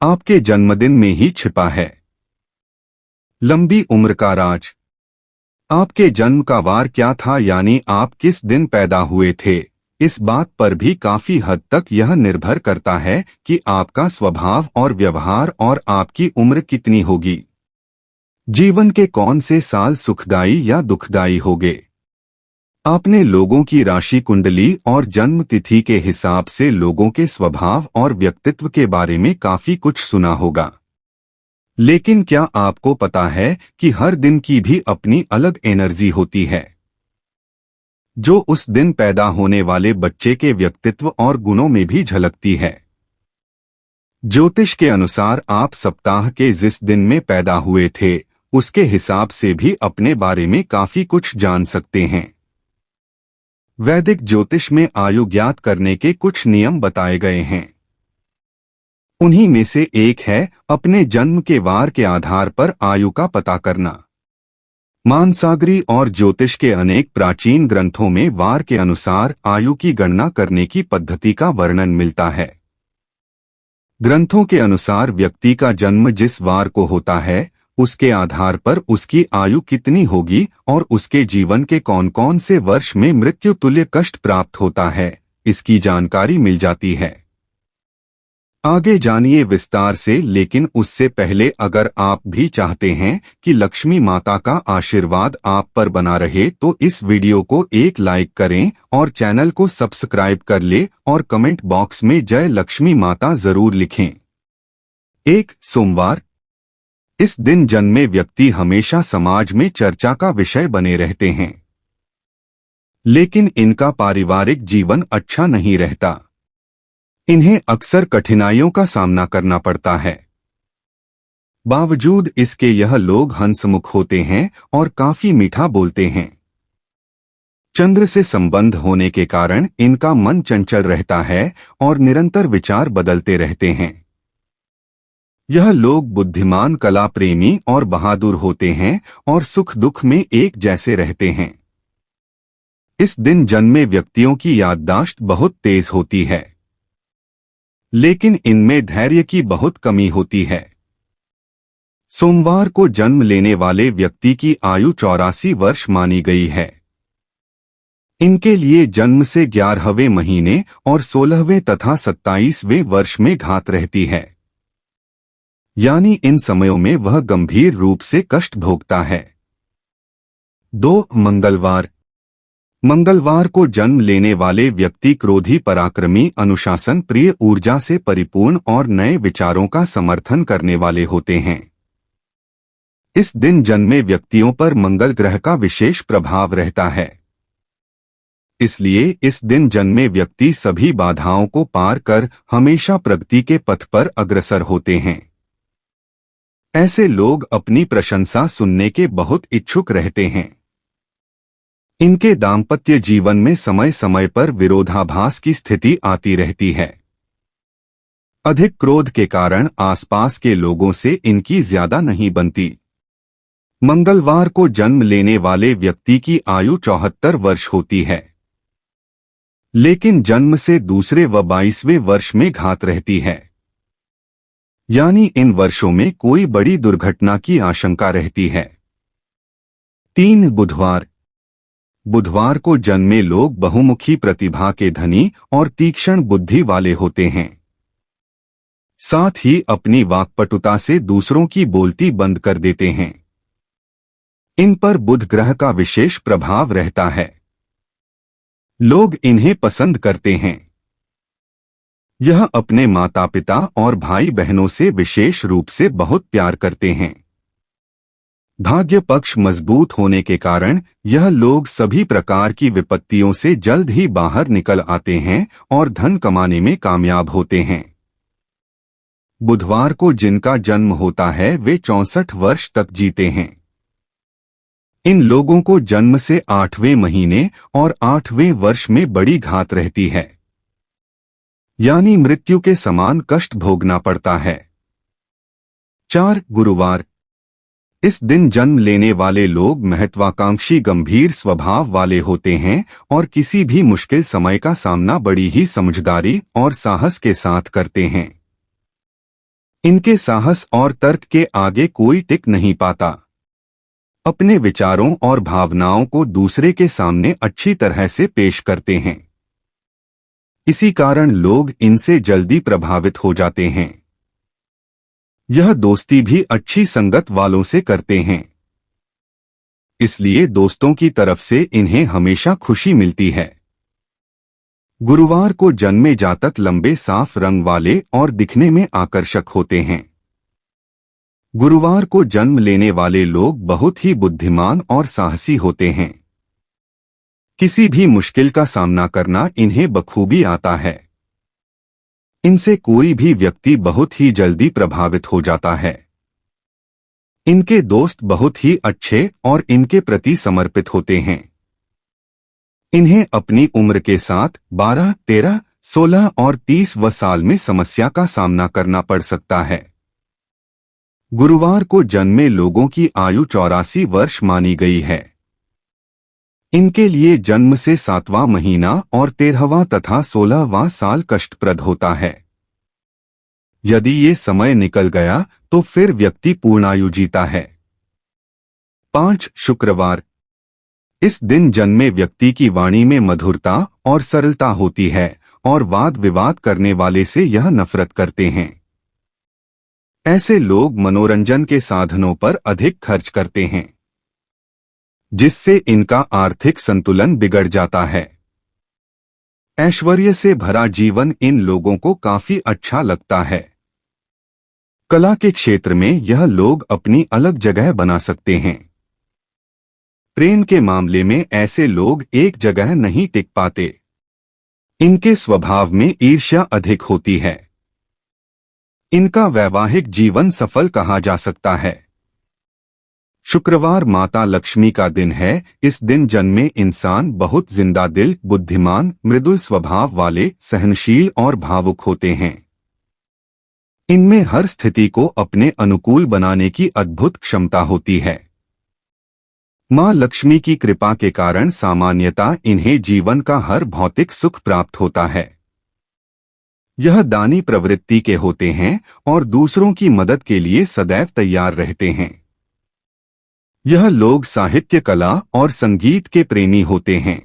आपके जन्मदिन में ही छिपा है लंबी उम्र का राज। आपके जन्म का वार क्या था, यानी आप किस दिन पैदा हुए थे, इस बात पर भी काफी हद तक यह निर्भर करता है कि आपका स्वभाव और व्यवहार और आपकी उम्र कितनी होगी। जीवन के कौन से साल सुखदायी या दुखदायी होंगे। आपने लोगों की राशि कुंडली और जन्म तिथि के हिसाब से लोगों के स्वभाव और व्यक्तित्व के बारे में काफी कुछ सुना होगा, लेकिन क्या आपको पता है कि हर दिन की भी अपनी अलग एनर्जी होती है, जो उस दिन पैदा होने वाले बच्चे के व्यक्तित्व और गुणों में भी झलकती है। ज्योतिष के अनुसार आप सप्ताह के जिस दिन में पैदा हुए थे उसके हिसाब से भी अपने बारे में काफी कुछ जान सकते हैं। वैदिक ज्योतिष में आयु ज्ञात करने के कुछ नियम बताए गए हैं। उन्हीं में से एक है अपने जन्म के वार के आधार पर आयु का पता करना। मानसागरी और ज्योतिष के अनेक प्राचीन ग्रंथों में वार के अनुसार आयु की गणना करने की पद्धति का वर्णन मिलता है। ग्रंथों के अनुसार व्यक्ति का जन्म जिस वार को होता है उसके आधार पर उसकी आयु कितनी होगी और उसके जीवन के कौन कौन से वर्ष में मृत्यु तुल्य कष्ट प्राप्त होता है, इसकी जानकारी मिल जाती है। आगे जानिए विस्तार से, लेकिन उससे पहले अगर आप भी चाहते हैं कि लक्ष्मी माता का आशीर्वाद आप पर बना रहे तो इस वीडियो को एक लाइक करें और चैनल को सब्सक्राइब कर ले और कमेंट बॉक्स में जय लक्ष्मी माता जरूर लिखें। 1. सोमवार। इस दिन जन्मे व्यक्ति हमेशा समाज में चर्चा का विषय बने रहते हैं, लेकिन इनका पारिवारिक जीवन अच्छा नहीं रहता। इन्हें अक्सर कठिनाइयों का सामना करना पड़ता है। बावजूद इसके यह लोग हंसमुख होते हैं और काफी मीठा बोलते हैं। चंद्र से संबंध होने के कारण इनका मन चंचल रहता है और निरंतर विचार बदलते रहते हैं। यह लोग बुद्धिमान, कला प्रेमी और बहादुर होते हैं और सुख दुख में एक जैसे रहते हैं। इस दिन जन्मे व्यक्तियों की याददाश्त बहुत तेज होती है, लेकिन इनमें धैर्य की बहुत कमी होती है। सोमवार को जन्म लेने वाले व्यक्ति की आयु 84 वर्ष मानी गई है। इनके लिए जन्म से 11वें महीने और 16वें तथा 27वें वर्ष में घात रहती है, यानी इन समयों में वह गंभीर रूप से कष्ट भोगता है। 2. मंगलवार। मंगलवार को जन्म लेने वाले व्यक्ति क्रोधी, पराक्रमी, अनुशासन प्रिय, ऊर्जा से परिपूर्ण और नए विचारों का समर्थन करने वाले होते हैं। इस दिन जन्मे व्यक्तियों पर मंगल ग्रह का विशेष प्रभाव रहता है, इसलिए इस दिन जन्मे व्यक्ति सभी बाधाओं को पार कर हमेशा प्रगति के पथ पर अग्रसर होते हैं। ऐसे लोग अपनी प्रशंसा सुनने के बहुत इच्छुक रहते हैं। इनके दाम्पत्य जीवन में समय समय पर विरोधाभास की स्थिति आती रहती है। अधिक क्रोध के कारण आसपास के लोगों से इनकी ज्यादा नहीं बनती। मंगलवार को जन्म लेने वाले व्यक्ति की आयु 74 वर्ष होती है, लेकिन जन्म से दूसरे व 22वें वर्ष में घात रहती है, यानी इन वर्षों में कोई बड़ी दुर्घटना की आशंका रहती है। 3. बुधवार। बुधवार को जन्मे लोग बहुमुखी प्रतिभा के धनी और तीक्ष्ण बुद्धि वाले होते हैं। साथ ही अपनी वाक्पटुता से दूसरों की बोलती बंद कर देते हैं। इन पर बुध ग्रह का विशेष प्रभाव रहता है। लोग इन्हें पसंद करते हैं। यह अपने माता पिता और भाई बहनों से विशेष रूप से बहुत प्यार करते हैं। भाग्य पक्ष मजबूत होने के कारण यह लोग सभी प्रकार की विपत्तियों से जल्द ही बाहर निकल आते हैं और धन कमाने में कामयाब होते हैं। बुधवार को जिनका जन्म होता है वे 64 वर्ष तक जीते हैं। इन लोगों को जन्म से 8वें महीने और 8वें वर्ष में बड़ी घात रहती है, यानी मृत्यु के समान कष्ट भोगना पड़ता है। 4. गुरुवार। इस दिन जन्म लेने वाले लोग महत्वाकांक्षी, गंभीर स्वभाव वाले होते हैं और किसी भी मुश्किल समय का सामना बड़ी ही समझदारी और साहस के साथ करते हैं। इनके साहस और तर्क के आगे कोई टिक नहीं पाता। अपने विचारों और भावनाओं को दूसरे के सामने अच्छी तरह से पेश करते हैं। इसी कारण लोग इनसे जल्दी प्रभावित हो जाते हैं। यह दोस्ती भी अच्छी संगत वालों से करते हैं, इसलिए दोस्तों की तरफ से इन्हें हमेशा खुशी मिलती है। गुरुवार को जन्मे जातक लंबे साफ रंग वाले और दिखने में आकर्षक होते हैं। गुरुवार को जन्म लेने वाले लोग बहुत ही बुद्धिमान और साहसी होते हैं। किसी भी मुश्किल का सामना करना इन्हें बखूबी आता है। इनसे कोई भी व्यक्ति बहुत ही जल्दी प्रभावित हो जाता है। इनके दोस्त बहुत ही अच्छे और इनके प्रति समर्पित होते हैं। इन्हें अपनी उम्र के साथ 12, 13, 16 और 30 साल में समस्या का सामना करना पड़ सकता है। गुरुवार को जन्मे लोगों की आयु 84 वर्ष मानी गई है। इनके लिए जन्म से 7वां महीना और 13वां तथा 16वां साल कष्टप्रद होता है। यदि ये समय निकल गया तो फिर व्यक्ति पूर्णायु जीता है। 5 शुक्रवार। इस दिन जन्मे व्यक्ति की वाणी में मधुरता और सरलता होती है और वाद विवाद करने वाले से यह नफरत करते हैं। ऐसे लोग मनोरंजन के साधनों पर अधिक खर्च करते हैं, जिससे इनका आर्थिक संतुलन बिगड़ जाता है। ऐश्वर्य से भरा जीवन इन लोगों को काफी अच्छा लगता है। कला के क्षेत्र में यह लोग अपनी अलग जगह बना सकते हैं। प्रेम के मामले में ऐसे लोग एक जगह नहीं टिक पाते। इनके स्वभाव में ईर्ष्या अधिक होती है। इनका वैवाहिक जीवन सफल कहा जा सकता है। शुक्रवार माता लक्ष्मी का दिन है। इस दिन जन्मे इंसान बहुत जिंदा दिल, बुद्धिमान, मृदुल स्वभाव वाले, सहनशील और भावुक होते हैं। इनमें हर स्थिति को अपने अनुकूल बनाने की अद्भुत क्षमता होती है। मां लक्ष्मी की कृपा के कारण सामान्यतः इन्हें जीवन का हर भौतिक सुख प्राप्त होता है। यह दानी प्रवृत्ति के होते हैं और दूसरों की मदद के लिए सदैव तैयार रहते हैं। यह लोग साहित्य, कला और संगीत के प्रेमी होते हैं।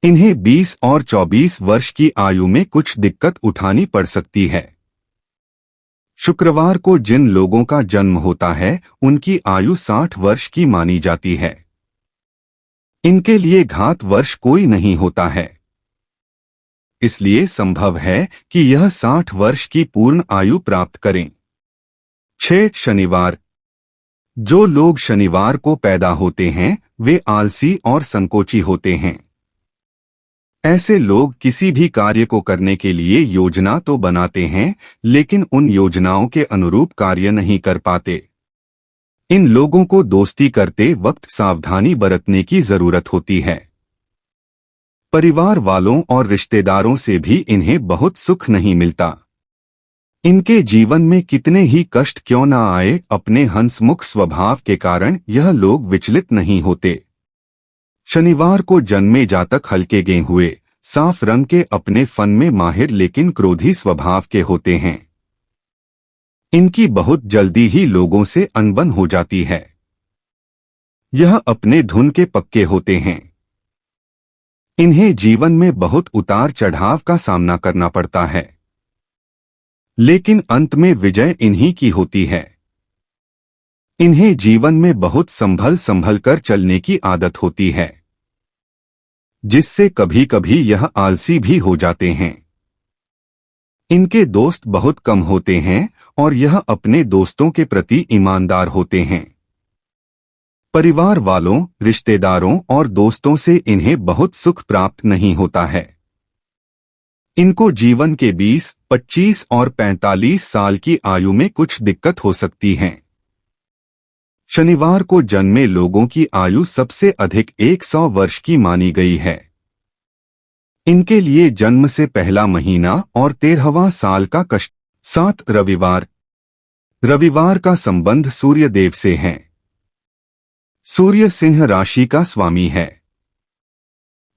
इन्हें 20 और 24 वर्ष की आयु में कुछ दिक्कत उठानी पड़ सकती है। शुक्रवार को जिन लोगों का जन्म होता है उनकी आयु 60 वर्ष की मानी जाती है। इनके लिए घात वर्ष कोई नहीं होता है, इसलिए संभव है कि यह 60 वर्ष की पूर्ण आयु प्राप्त करें। 6 शनिवार। जो लोग शनिवार को पैदा होते हैं वे आलसी और संकोची होते हैं। ऐसे लोग किसी भी कार्य को करने के लिए योजना तो बनाते हैं, लेकिन उन योजनाओं के अनुरूप कार्य नहीं कर पाते। इन लोगों को दोस्ती करते वक्त सावधानी बरतने की जरूरत होती है। परिवार वालों और रिश्तेदारों से भी इन्हें बहुत सुख नहीं मिलता। इनके जीवन में कितने ही कष्ट क्यों न आए, अपने हंसमुख स्वभाव के कारण यह लोग विचलित नहीं होते। शनिवार को जन्मे जातक हल्के गेहुए, साफ रंग के अपने फन में माहिर लेकिन क्रोधी स्वभाव के होते हैं। इनकी बहुत जल्दी ही लोगों से अनबन हो जाती है। यह अपने धुन के पक्के होते हैं। इन्हें जीवन में बहुत उतार चढ़ाव का सामना करना पड़ता है, लेकिन अंत में विजय इन्हीं की होती है। इन्हें जीवन में बहुत संभल कर चलने की आदत होती है, जिससे कभी कभी यह आलसी भी हो जाते हैं। इनके दोस्त बहुत कम होते हैं और यह अपने दोस्तों के प्रति ईमानदार होते हैं। परिवार वालों, रिश्तेदारों और दोस्तों से इन्हें बहुत सुख प्राप्त नहीं होता है। इनको जीवन के 20, 25 और 45 साल की आयु में कुछ दिक्कत हो सकती है। शनिवार को जन्मे लोगों की आयु सबसे अधिक 100 वर्ष की मानी गई है। इनके लिए जन्म से पहला महीना और 13वां साल का कष्ट। 7 रविवार। रविवार का संबंध सूर्य देव से है। सूर्य सिंह राशि का स्वामी है।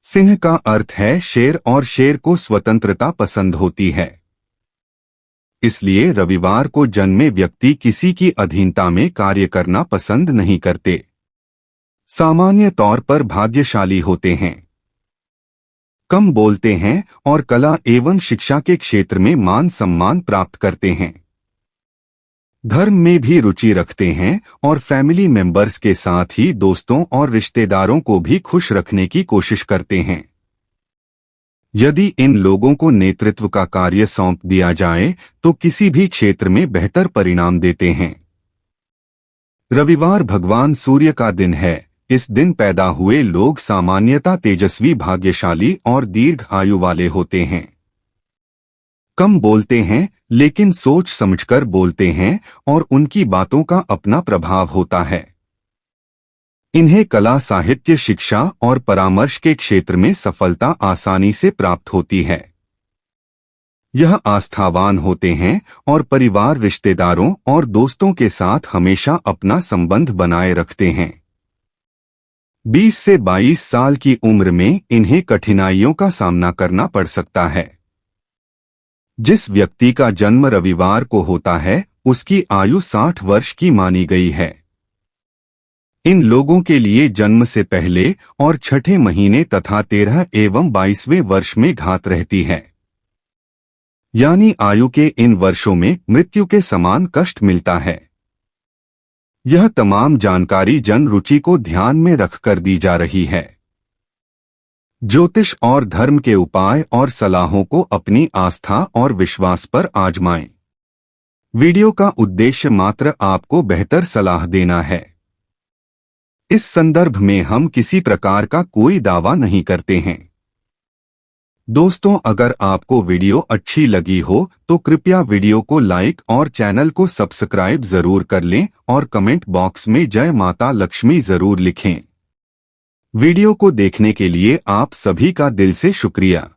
सिंह का अर्थ है शेर और शेर को स्वतंत्रता पसंद होती है। इसलिए रविवार को जन्मे व्यक्ति किसी की अधीनता में कार्य करना पसंद नहीं करते। सामान्य तौर पर भाग्यशाली होते हैं, कम बोलते हैं और कला एवं शिक्षा के क्षेत्र में मान सम्मान प्राप्त करते हैं। धर्म में भी रुचि रखते हैं और फैमिली मेंबर्स के साथ ही दोस्तों और रिश्तेदारों को भी खुश रखने की कोशिश करते हैं। यदि इन लोगों को नेतृत्व का कार्य सौंप दिया जाए तो किसी भी क्षेत्र में बेहतर परिणाम देते हैं। रविवार भगवान सूर्य का दिन है। इस दिन पैदा हुए लोग सामान्यतः तेजस्वी, भाग्यशाली और दीर्घ आयु वाले होते हैं। कम बोलते हैं लेकिन सोच समझकर बोलते हैं और उनकी बातों का अपना प्रभाव होता है। इन्हें कला, साहित्य, शिक्षा और परामर्श के क्षेत्र में सफलता आसानी से प्राप्त होती है। यह आस्थावान होते हैं और परिवार, रिश्तेदारों और दोस्तों के साथ हमेशा अपना संबंध बनाए रखते हैं। 20 से 22 साल की उम्र में इन्हें कठिनाइयों का सामना करना पड़ सकता है। जिस व्यक्ति का जन्म रविवार को होता है उसकी आयु 60 वर्ष की मानी गई है। इन लोगों के लिए जन्म से पहले और छठे महीने तथा 13 एवं 22वें वर्ष में घात रहती है, यानी आयु के इन वर्षों में मृत्यु के समान कष्ट मिलता है। यह तमाम जानकारी जन रुचि को ध्यान में रखकर दी जा रही है। ज्योतिष और धर्म के उपाय और सलाहों को अपनी आस्था और विश्वास पर आजमाएं। वीडियो का उद्देश्य मात्र आपको बेहतर सलाह देना है। इस संदर्भ में हम किसी प्रकार का कोई दावा नहीं करते हैं। दोस्तों, अगर आपको वीडियो अच्छी लगी हो तो कृपया वीडियो को लाइक और चैनल को सब्सक्राइब जरूर कर लें और कमेंट बॉक्स में जय माता लक्ष्मी जरूर लिखें। वीडियो को देखने के लिए आप सभी का दिल से शुक्रिया।